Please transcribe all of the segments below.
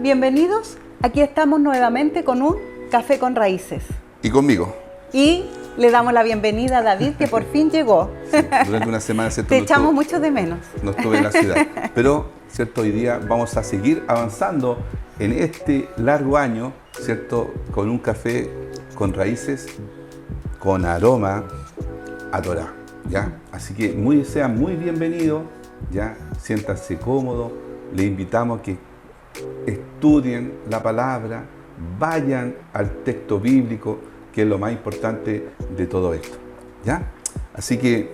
bienvenidos. Aquí estamos nuevamente con un Café con Raíces. Y conmigo. Y le damos la bienvenida a David, que por fin llegó. Sí, durante una semana, ¿cierto? Te echamos mucho de menos. No estuve en la ciudad. Pero, ¿cierto? Hoy día vamos a seguir avanzando en este largo año, ¿cierto? Con un café con raíces, con aroma a Torá, ¿ya? Así que sean muy bienvenidos, ¿ya? Siéntanse cómodos. Les invitamos a que estudien la palabra, vayan al texto bíblico, que es lo más importante de todo esto, ¿ya? Así que,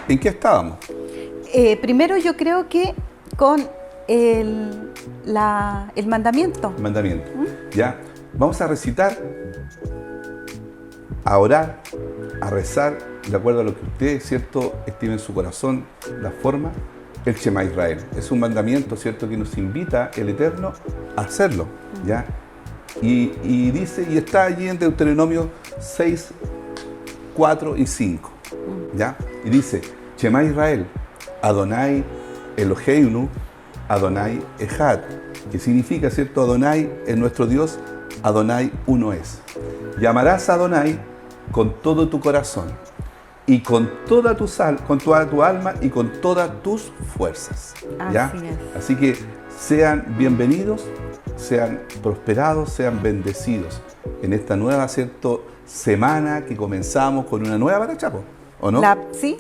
¿en qué estábamos? Primero yo creo que con el mandamiento. El mandamiento, ¿ya? Vamos a recitar, a orar, a rezar, de acuerdo a lo que ustedes, ¿cierto?, estimen en su corazón, la forma, el Shema Israel. Es un mandamiento, ¿cierto?, que nos invita el Eterno a hacerlo, ¿ya? Y dice, y está allí en Deuteronomio 6, 4 y 5, ¿ya? Y dice, Shema Israel, Adonai Eloheinu, Adonai Echad, que significa, ¿cierto?, Adonai es nuestro Dios, Adonai uno es. Llamarás a Adonai con todo tu corazón y con toda tu alma y con todas tus fuerzas, ¿ya? Así es. Así que sean bienvenidos, sean prosperados, sean bendecidos en esta nueva, ¿cierto?, semana que comenzamos con una nueva parashá, ¿o no? Sí,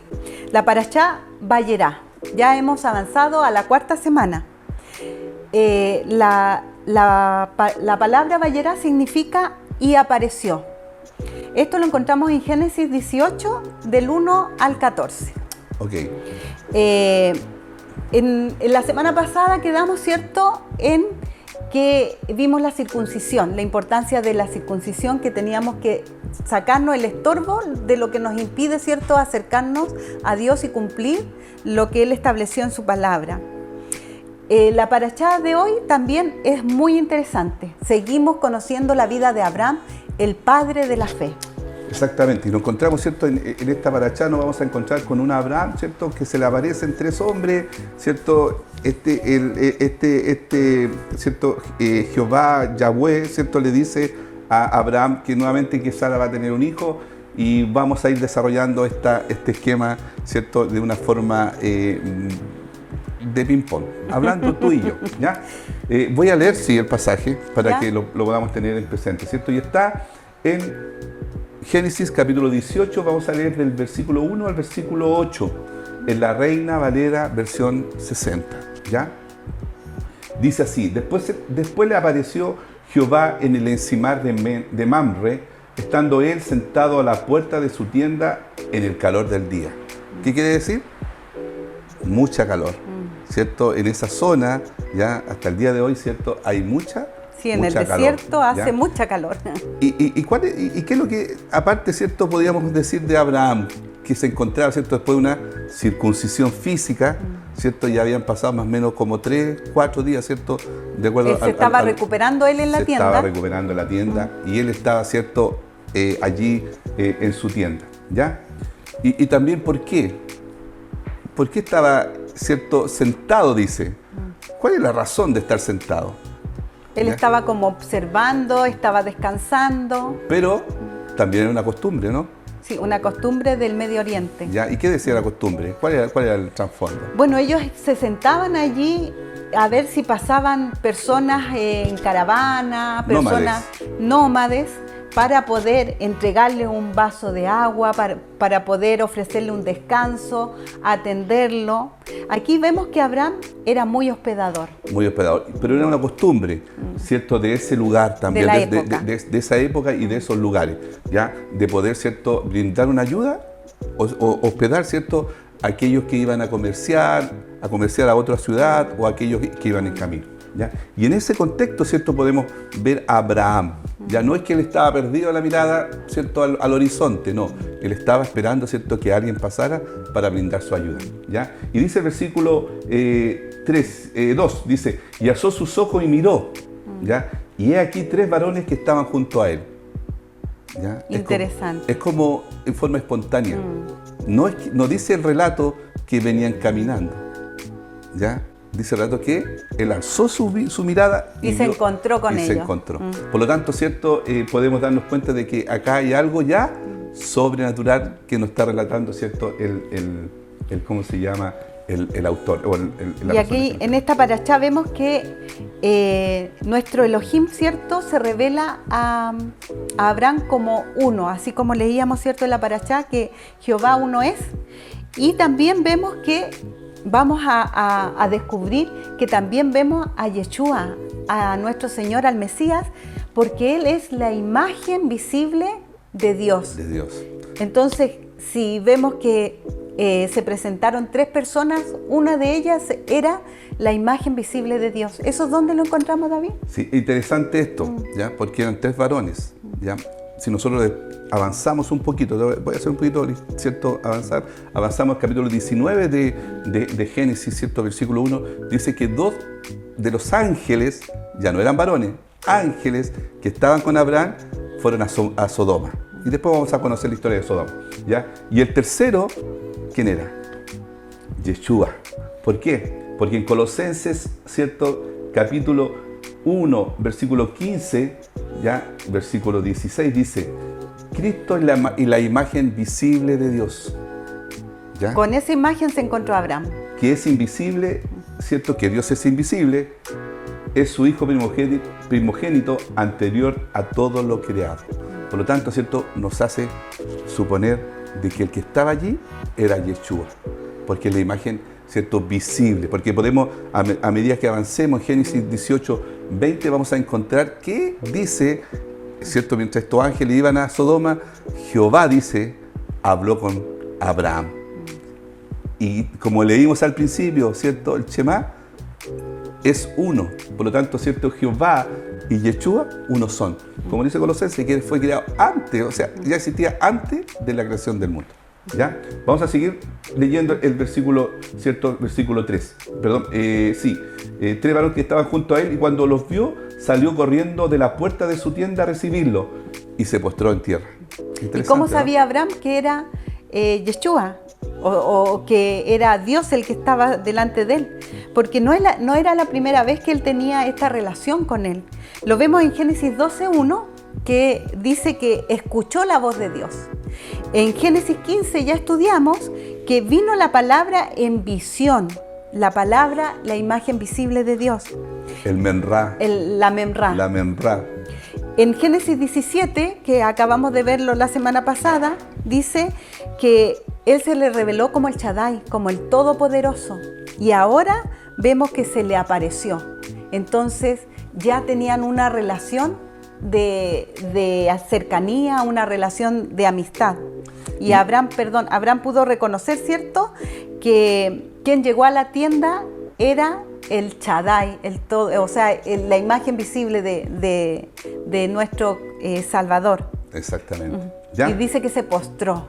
la parashá Vayera. Ya hemos avanzado a la cuarta semana. La palabra Vayera significa y apareció. Esto lo encontramos en Génesis 18, del 1 al 14. Ok. En la semana pasada quedamos, ¿cierto?, en que vimos la circuncisión, la importancia de la circuncisión, que teníamos que sacarnos el estorbo de lo que nos impide, ¿cierto?, acercarnos a Dios y cumplir lo que Él estableció en su palabra. La parashá de hoy también es muy interesante. Seguimos conociendo la vida de Abraham, el padre de la fe. Exactamente, y nos encontramos, ¿cierto?, en esta parashá nos vamos a encontrar con un Abraham, ¿cierto?, que se le aparecen tres hombres, ¿cierto?, ¿cierto?, Jehová, Yahweh, ¿cierto?, le dice a Abraham que nuevamente que Sara va a tener un hijo, y vamos a ir desarrollando este esquema, ¿cierto?, de una forma de ping-pong, hablando tú y yo, ¿ya? Voy a leer, sí, el pasaje para ¿Ya? que lo podamos tener en presente, ¿cierto? Y está en Génesis capítulo 18, vamos a leer del versículo 1 al versículo 8, en la Reina Valera versión 60, ¿ya? Dice así, después le apareció Jehová en el encimar de Mamre, estando él sentado a la puerta de su tienda en el calor del día. ¿Qué quiere decir? Mucha calor, ¿cierto? En esa zona, ya hasta el día de hoy, ¿cierto?, hay mucha Sí, en el calor, desierto hace ¿ya? mucha calor. ¿Y qué es lo que, aparte, ¿cierto?, podríamos decir de Abraham, que se encontraba, ¿cierto?, después de una circuncisión física, ¿cierto? Ya habían pasado más o menos como 3, 4 días, ¿cierto? De acuerdo Se estaba recuperando él en la tienda. Estaba recuperando en la tienda y él estaba, ¿cierto?, allí en su tienda, ¿ya? Y también, ¿por qué? ¿Por qué estaba, ¿cierto?, sentado, dice? ¿Cuál es la razón de estar sentado? Él ¿Ya? estaba como observando, estaba descansando. Pero también era una costumbre, ¿no? Sí, una costumbre del Medio Oriente. ¿Ya? ¿Y qué decía la costumbre? ¿Cuál era el trasfondo? Bueno, ellos se sentaban allí a ver si pasaban personas en caravana, personas nómades, para poder entregarle un vaso de agua, para poder ofrecerle un descanso, atenderlo. Aquí vemos que Abraham era muy hospedador. Muy hospedador, pero era una costumbre, ¿cierto?, de ese lugar también, De la época. de esa época y de esos lugares, ¿ya? De poder, ¿cierto?, brindar una ayuda o hospedar, ¿cierto?, a aquellos que iban a comerciar a otra ciudad o a aquellos que iban en camino, ¿ya? Y en ese contexto, ¿cierto?, podemos ver a Abraham. Ya no es que él estaba perdido a la mirada, ¿cierto?, al horizonte, no. Él estaba esperando, ¿cierto?, que alguien pasara para brindar su ayuda, ¿ya? Y dice el versículo 2, dice, y alzó sus ojos y miró, ¿ya? Y he aquí 3 varones que estaban junto a él, ¿ya? Interesante. Es como en forma espontánea. No dice el relato que venían caminando, ¿ya? dice el rato que él alzó su mirada y se vio, encontró con y ellos. se encontró. Por lo tanto, ¿cierto? Podemos darnos cuenta de que acá hay algo ya sobrenatural que nos está relatando, ¿cierto? ¿Cómo se llama? El autor. O la y aquí en esta parashá vemos que nuestro Elohim, ¿cierto? Se revela a Abraham como uno, así como leíamos, ¿cierto? En la parashá que Jehová uno es. Y también vemos que vamos a descubrir que también vemos a Yeshua, a nuestro Señor, al Mesías, porque Él es la imagen visible de Dios. De Dios. Entonces, si vemos que se presentaron 3 personas, una de ellas era la imagen visible de Dios. ¿Eso es dónde lo encontramos, David? Sí, interesante esto, ¿ya? Porque eran 3 varones, ¿ya? Si nosotros avanzamos un poquito, voy a hacer un poquito, ¿cierto? Avanzamos al capítulo 19 de Génesis, ¿cierto? Versículo 1, dice que 2 de los ángeles, ya no eran varones, ángeles que estaban con Abraham, fueron a Sodoma. Y después vamos a conocer la historia de Sodoma, ¿ya? Y el tercero, ¿quién era? Yeshua. ¿Por qué? Porque en Colosenses, ¿cierto? Capítulo 1, versículo 15, ¿ya? Versículo 16 dice, Cristo es la imagen visible de Dios, ¿ya? Con esa imagen se encontró Abraham. Que es invisible, ¿cierto? Que Dios es invisible, es su Hijo primogénito anterior a todo lo creado. Por lo tanto, ¿cierto? Nos hace suponer de que el que estaba allí era Yeshua, porque es la imagen, ¿cierto? Visible, porque podemos, a medida que avancemos en Génesis 18, 20, vamos a encontrar que dice, ¿cierto? Mientras estos ángeles iban a Sodoma, Jehová, dice, habló con Abraham. Y como leímos al principio, ¿cierto? El Shema es uno. Por lo tanto, ¿cierto? Jehová y Yeshua uno son. Como dice Colosenses, que fue creado antes, o sea, ya existía antes de la creación del mundo. ¿Ya? Vamos a seguir leyendo el versículo, ¿cierto? Versículo 3. Perdón, 3 varones que estaban junto a él y cuando los vio, salió corriendo de la puerta de su tienda a recibirlo y se postró en tierra. ¿Y cómo sabía Abraham que era Yeshua? O que era Dios el que estaba delante de él, porque no era la primera vez que él tenía esta relación con él. Lo vemos en Génesis 12:1, que dice que escuchó la voz de Dios. En Génesis 15 ya estudiamos que vino la palabra en visión, la palabra, la imagen visible de Dios. El Memra. La Memra. La Memra. En Génesis 17, que acabamos de verlo la semana pasada, dice que Él se le reveló como el Shaddai, como el Todopoderoso. Y ahora vemos que se le apareció. Entonces ya tenían una relación de cercanía, una relación de amistad. Y Abraham pudo reconocer, ¿cierto?, que quien llegó a la tienda era el Shaddai, la imagen visible de nuestro Salvador. Exactamente. ¿Ya? Y dice que se postró.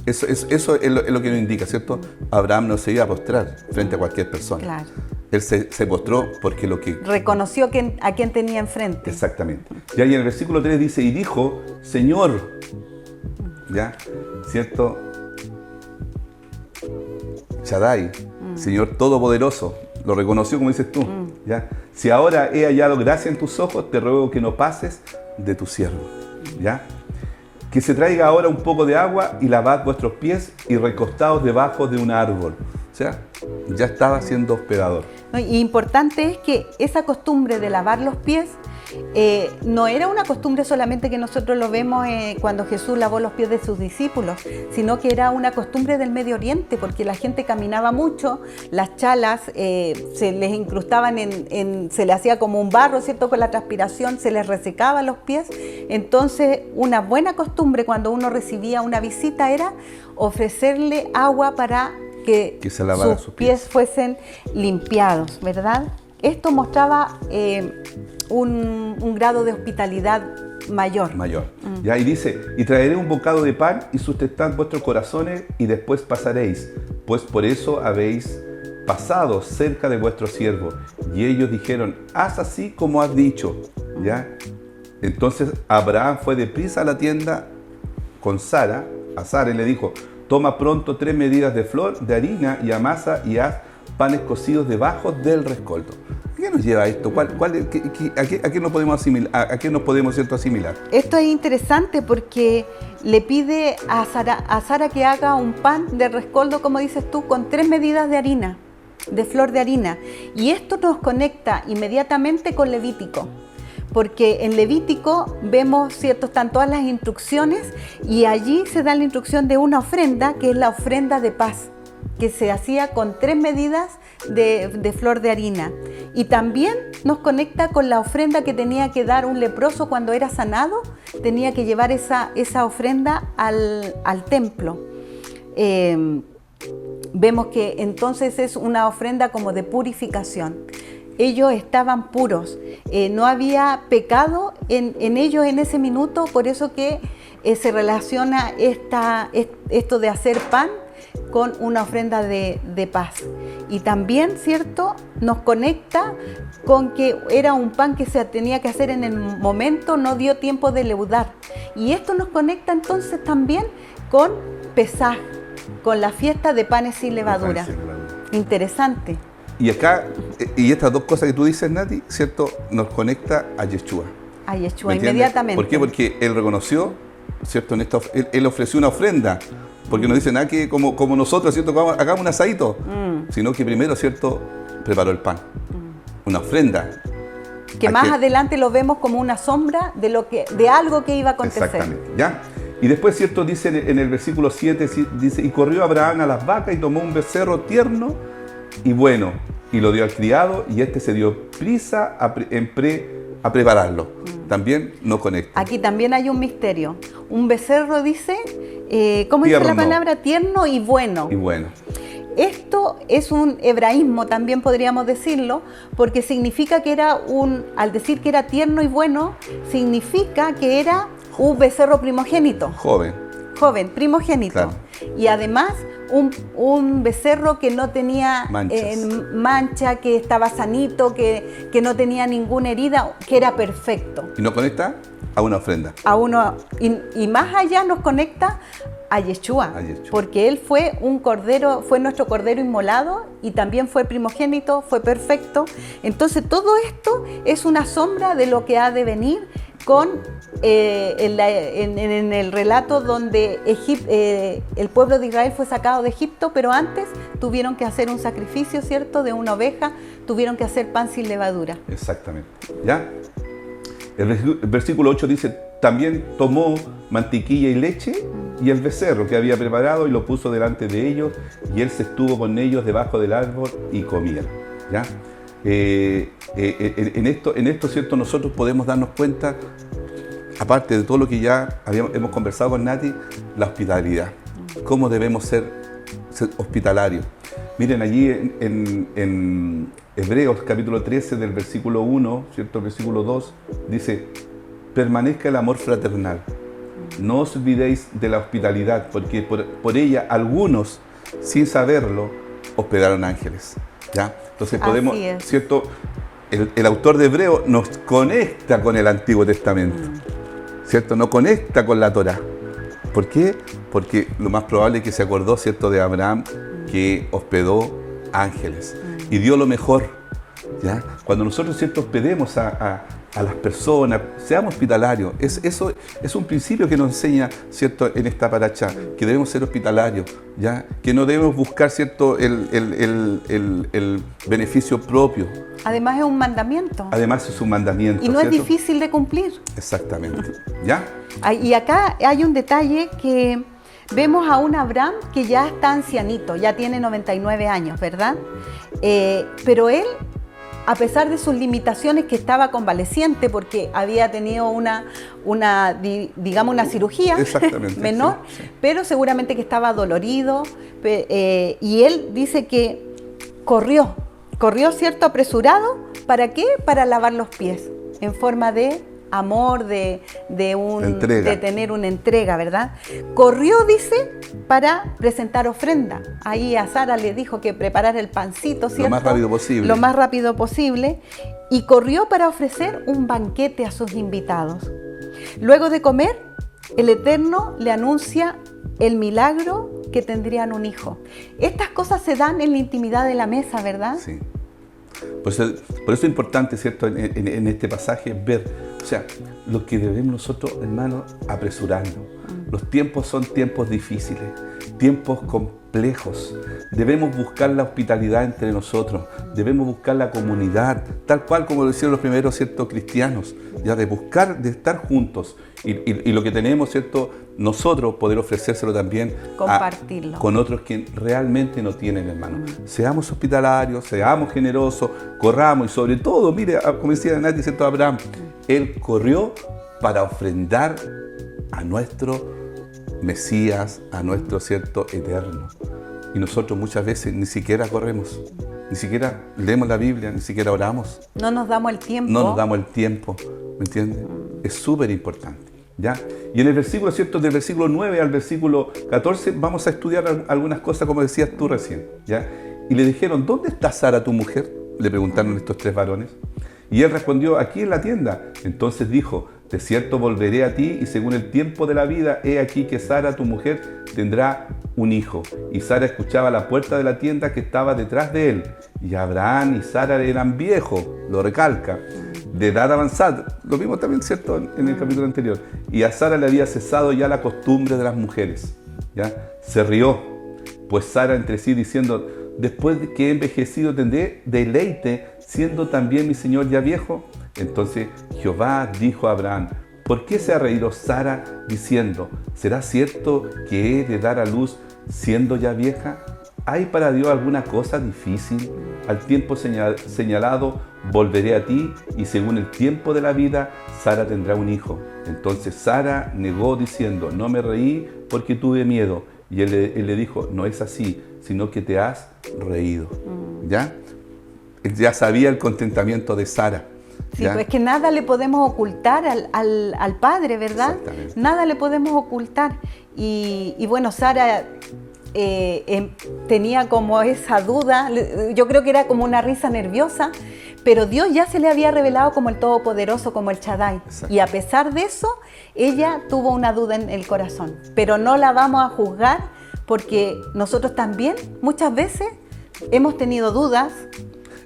Eso es lo que nos indica, ¿cierto? Abraham no se iba a postrar frente a cualquier persona. Claro. Él se postró porque lo que... Reconoció a quien tenía enfrente. Exactamente. Ya y en el versículo 3 dice, y dijo, Señor, ¿ya? ¿Cierto? Shaddai, Señor Todopoderoso, lo reconoció como dices tú, ¿ya? Si ahora he hallado gracia en tus ojos, te ruego que no pases de tu siervo, ¿ya? Que se traiga ahora un poco de agua y lavad vuestros pies y recostaos debajo de un árbol. O sea, ya estaba siendo hospedador. Y importante es que esa costumbre de lavar los pies no era una costumbre solamente que nosotros lo vemos cuando Jesús lavó los pies de sus discípulos, sino que era una costumbre del Medio Oriente, porque la gente caminaba mucho, las chalas se les incrustaban se le hacía como un barro, ¿cierto? Con la transpiración se les resecaba los pies. Entonces, una buena costumbre cuando uno recibía una visita era ofrecerle agua para que se lavara sus pies fuesen limpiados, ¿verdad? Esto mostraba un grado de hospitalidad mayor. Ya, y dice, y traeré un bocado de pan y sustentad vuestros corazones y después pasaréis, pues por eso habéis pasado cerca de vuestro siervo. Y ellos dijeron, haz así como has dicho. ¿Ya? Entonces Abraham fue deprisa a la tienda con Sara, a Sara, y le dijo, toma pronto 3 medidas de flor de harina y amasa y haz panes cocidos debajo del rescoldo. ¿A qué nos lleva esto? ¿A qué nos podemos asimilar? ¿A qué nos podemos, cierto, asimilar? Esto es interesante porque le pide a Sara que haga un pan de rescoldo, como dices tú, con 3 medidas de harina, de flor de harina. Y esto nos conecta inmediatamente con Levítico, porque en Levítico vemos, ¿cierto?, están todas las instrucciones y allí se da la instrucción de una ofrenda, que es la ofrenda de paz, que se hacía con 3 medidas de flor de harina. Y también nos conecta con la ofrenda que tenía que dar un leproso cuando era sanado, tenía que llevar esa ofrenda al templo. Vemos que entonces es una ofrenda como de purificación. Ellos estaban puros, no había pecado en ellos en ese minuto, por eso que se relaciona esto de hacer pan con una ofrenda de paz. Y también, ¿cierto?, nos conecta con que era un pan que se tenía que hacer en el momento, no dio tiempo de leudar. Y esto nos conecta entonces también con Pesaj, con la fiesta de panes sin levadura. Interesante. Y acá, y estas dos cosas que tú dices, Nati, ¿cierto?, nos conecta a Yeshua. A Yeshua, inmediatamente. ¿Por qué? Porque él reconoció, ¿cierto?, él ofreció una ofrenda. Porque no dice nada que como nosotros, ¿cierto?, hagamos un asadito, sino que primero, ¿cierto?, preparó el pan, una ofrenda. Que más adelante lo vemos como una sombra de algo que iba a acontecer. Exactamente, ¿ya? Y después, ¿cierto?, dice en el versículo 7, dice, y corrió Abraham a las vacas y tomó un becerro tierno y bueno, y lo dio al criado, y este se dio prisa a prepararlo. También nos conecta. Aquí también hay un misterio. Un becerro dice, ¿cómo dice la palabra? Tierno y bueno. Y bueno. Esto es un hebraísmo, también podríamos decirlo, porque significa que al decir que era tierno y bueno, significa que era un becerro primogénito. Joven, primogénito. Claro. Y además un becerro que no tenía mancha, que estaba sanito, que no tenía ninguna herida, que era perfecto. Y nos conecta a una ofrenda. Y más allá nos conecta a Yeshua, porque él fue nuestro cordero inmolado y también fue primogénito, fue perfecto. Entonces todo esto es una sombra de lo que ha de venir en el relato donde el pueblo de Israel fue sacado de Egipto, pero antes tuvieron que hacer un sacrificio, ¿cierto?, de una oveja, tuvieron que hacer pan sin levadura. Exactamente. ¿Ya? El versículo 8 dice, también tomó mantequilla y leche y el becerro que había preparado y lo puso delante de ellos, y él se estuvo con ellos debajo del árbol y comieron. ¿Ya? En esto, ¿cierto?, nosotros podemos darnos cuenta, aparte de todo lo que ya hemos conversado con Nati, la hospitalidad. ¿Cómo debemos ser hospitalarios? Miren, allí en Hebreos capítulo 13 del versículo 1, ¿cierto?, versículo 2, dice, permanezca el amor fraternal. No os olvidéis de la hospitalidad, porque por ella algunos, sin saberlo, hospedaron ángeles. ¿Ya? Entonces podemos, ¿cierto? El autor de Hebreo nos conecta con el Antiguo Testamento, ¿cierto? Nos conecta con la Torá. ¿Por qué? Porque lo más probable es que se acordó, ¿cierto?, de Abraham, que hospedó ángeles y dio lo mejor. ¿Ya? Cuando nosotros, ¿cierto?, hospedemos a las personas, seamos hospitalarios. Eso es un principio que nos enseña, ¿cierto?, en esta paracha, que debemos ser hospitalarios, ¿ya? Que no debemos buscar, ¿cierto?, el beneficio propio. Además es un mandamiento. Y no, ¿cierto?, es difícil de cumplir. Exactamente. ¿Ya? Y acá hay un detalle que vemos a un Abraham que ya está ancianito, ya tiene 99 años, ¿verdad? Pero él, a pesar de sus limitaciones, que estaba convaleciente porque había tenido una cirugía menor, sí. Pero seguramente que estaba dolorido, y él dice que corrió, ¿cierto?, apresurado. ¿Para qué? Para lavar los pies, en forma de amor, de tener una entrega, ¿verdad? Corrió, dice, para presentar ofrenda. Ahí a Sara le dijo que preparara el pancito, ¿cierto? Lo más rápido posible. Y corrió para ofrecer un banquete a sus invitados. Luego de comer, el Eterno le anuncia el milagro que tendrían un hijo. Estas cosas se dan en la intimidad de la mesa, ¿verdad? Sí. Por eso es importante, ¿cierto?, en este pasaje ver, o sea, lo que debemos nosotros, hermanos, apresurarnos. Los tiempos son tiempos difíciles, tiempos complejos. Debemos buscar la hospitalidad entre nosotros, debemos buscar la comunidad, tal cual como lo hicieron los primeros, ¿cierto?, cristianos, ya de buscar, de estar juntos. Y lo que tenemos, ¿cierto?, nosotros poder ofrecérselo también compartirlo con otros que realmente no tienen, hermano. Seamos hospitalarios, seamos generosos, corramos y sobre todo, mire, como decía Nati, ¿cierto?, Abraham, él corrió para ofrendar a nuestro Mesías, a nuestro, ¿cierto?, eterno. Y nosotros muchas veces ni siquiera corremos, ni siquiera leemos la Biblia, ni siquiera oramos. No nos damos el tiempo. No nos damos el tiempo, ¿me entiendes? Es súper importante, ¿ya? Y en el versículo, ¿cierto?, del versículo 9 al versículo 14, vamos a estudiar algunas cosas como decías tú recién, ¿ya? Y le dijeron, ¿dónde está Sara, tu mujer?, le preguntaron estos tres varones. Y él respondió, aquí en la tienda. Entonces dijo, de cierto volveré a ti y según el tiempo de la vida, he aquí que Sara, tu mujer, tendrá un hijo. Y Sara escuchaba la puerta de la tienda que estaba detrás de él. Y Abraham y Sara eran viejos, lo recalca, de edad avanzada. Lo vimos también, ¿cierto?, en el capítulo anterior. Y a Sara le había cesado ya la costumbre de las mujeres, ¿ya? Se rió, pues Sara entre sí diciendo, después de que he envejecido tendré deleite, siendo también mi señor ya viejo. Entonces Jehová dijo a Abraham, ¿por qué se ha reído Sara diciendo, ¿será cierto que he de dar a luz siendo ya vieja? ¿Hay para Dios alguna cosa difícil? Al tiempo señalado volveré a ti y según el tiempo de la vida Sara tendrá un hijo. Entonces Sara negó diciendo, no me reí porque tuve miedo. Y él le dijo, no es así, sino que te has reído. ¿Ya? Él ya sabía el contentamiento de Sara. Sí, pues que nada le podemos ocultar al padre, ¿verdad? Exactamente. Nada le podemos ocultar. Y bueno, Sara tenía como esa duda, yo creo que era como una risa nerviosa, pero Dios ya se le había revelado como el Todopoderoso, como el Shaddai. Exacto. Y a pesar de eso, ella tuvo una duda en el corazón. Pero no la vamos a juzgar porque nosotros también muchas veces hemos tenido dudas.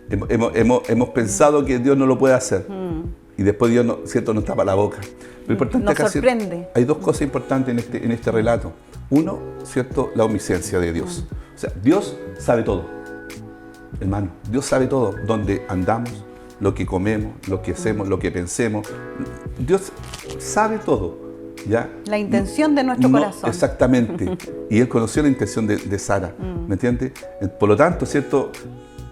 Hemos pensado que Dios no lo puede hacer. Y después Dios, ¿cierto?, nos tapa la boca. Lo importante Nos acá, sorprende. hay dos cosas importantes en este relato. Uno, ¿cierto?, la omnisciencia de Dios. O sea, Dios sabe todo. Hermano, Dios sabe todo. Dónde andamos, lo que comemos, lo que hacemos, lo que pensemos. Dios sabe todo, ¿ya? La intención de nuestro corazón. Exactamente. Y Él conoció la intención de Sara, ¿me entiendes? Por lo tanto, ¿cierto?,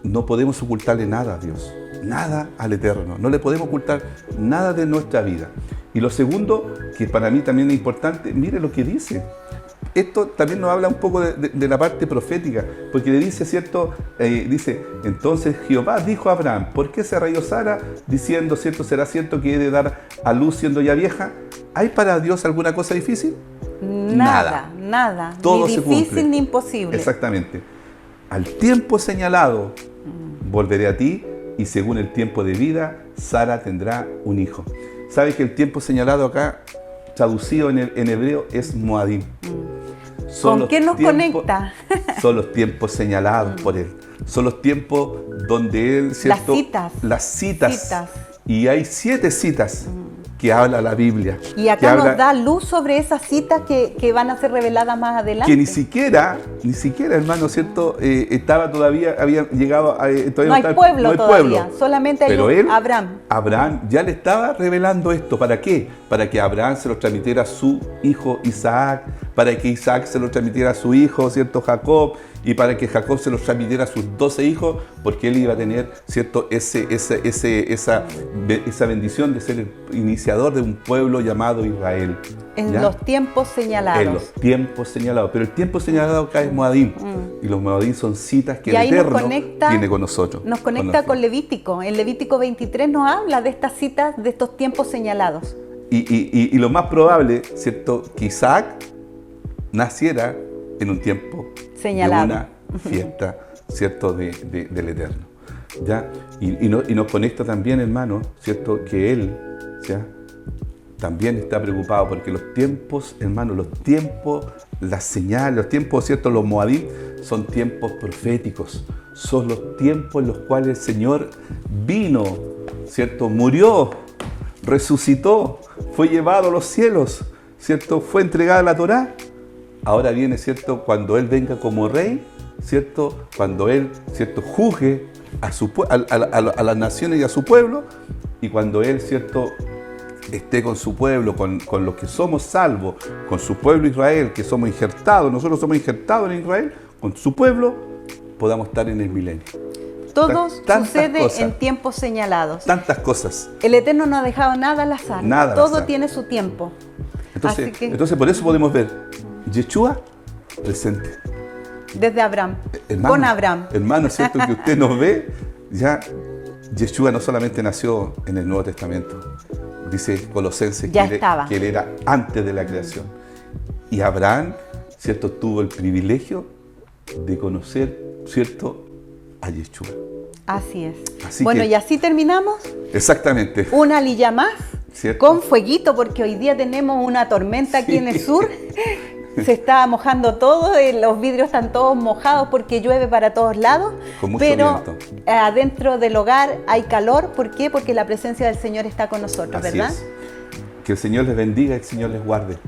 no podemos ocultarle nada a Dios, nada al Eterno. No le podemos ocultar nada de nuestra vida. Y lo segundo, que para mí también es importante, mire lo que dice. Esto también nos habla un poco de la parte profética, porque le dice, ¿cierto? Dice, entonces Jehová dijo a Abraham, ¿por qué se reíó Sara diciendo, ¿cierto? ¿Será cierto que he de dar a luz siendo ya vieja? ¿Hay para Dios alguna cosa difícil? Nada. Todo ni se difícil cumple. ni imposible. Exactamente. Al tiempo señalado volveré a ti y según el tiempo de vida Sara tendrá un hijo. ¿Sabes que el tiempo señalado acá, traducido en hebreo, es Moadim? ¿Con qué nos conecta? Son los tiempos señalados por Él. Son los tiempos donde Él, ¿cierto? Las citas. Y hay 7 citas que habla la Biblia. Y acá nos da luz sobre esas citas que van a ser reveladas más adelante. Que ni siquiera, hermano, ¿cierto? Estaba todavía, había llegado a... no hay pueblo todavía, solamente hay Abraham. Abraham ya le estaba revelando esto. ¿Para qué? Para que Abraham se lo transmitiera a su hijo Isaac, para que Isaac se lo transmitiera a su hijo, ¿cierto?, Jacob, y para que Jacob se los transmitiera a sus 12 hijos, porque él iba a tener, ¿cierto?, esa bendición de ser el iniciador de un pueblo llamado Israel. En los tiempos señalados. En los tiempos señalados. Pero el tiempo señalado acá es Moadim. Y los Moadim son citas que el Eterno tiene con nosotros. Nos conecta con Levítico. En Levítico 23 nos habla de estas citas, de estos tiempos señalados. Y lo más probable, ¿cierto?, que Isaac naciera en un tiempo señalado, de una fiesta, ¿cierto?, del Eterno. ¿Ya? Y nos conecta también, hermano, ¿cierto?, que Él, ¿ya?, también está preocupado porque los tiempos, hermano, los tiempos, las señales, los tiempos, ¿cierto? Los Moabim son tiempos proféticos. Son los tiempos en los cuales el Señor vino, ¿cierto? Murió, resucitó, fue llevado a los cielos, ¿cierto? Fue entregada la Torá. Ahora viene, ¿cierto? Cuando Él venga como rey, ¿cierto? Cuando Él, ¿cierto? Juzgue a las naciones y a su pueblo, y cuando Él, ¿cierto? Esté con su pueblo, con los que somos salvos, con su pueblo Israel, que somos injertados, nosotros somos injertados en Israel, con su pueblo, podamos estar en el milenio. Todo Tantas sucede cosas, en tiempos señalados. tantas cosas. El Eterno no ha dejado nada al azar. Nada al Todo azar. tiene su tiempo. Entonces por eso podemos ver Yeshua presente. Desde Abraham, Hermano, con Abraham. Hermano, ¿cierto? Que usted nos ve, ya Yeshua no solamente nació en el Nuevo Testamento, dice Colosenses Ya que estaba. que él era antes de la creación. Y Abraham, ¿cierto? Tuvo el privilegio de conocer, ¿cierto? A Yeshua. Así es. Así bueno, que- y así terminamos. Exactamente. Una lilla más, ¿Cierto? con fueguito, porque hoy día tenemos una tormenta aquí Sí. en el sur. Se está mojando todo, los vidrios están todos mojados porque llueve para todos lados. Con mucho pero viento. adentro del hogar hay calor. ¿Por qué? Porque la presencia del Señor está con nosotros, Así ¿verdad? es. Que el Señor les bendiga, que el Señor les guarde.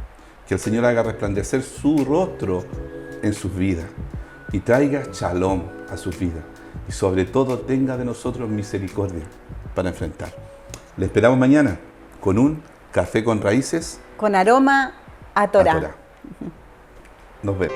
Que el Señor haga resplandecer su rostro en sus vidas y traiga shalom a sus vidas. Y sobre todo tenga de nosotros misericordia para enfrentar. Le esperamos mañana con un café con raíces Con aroma a a Torá. Torá. Nos vemos.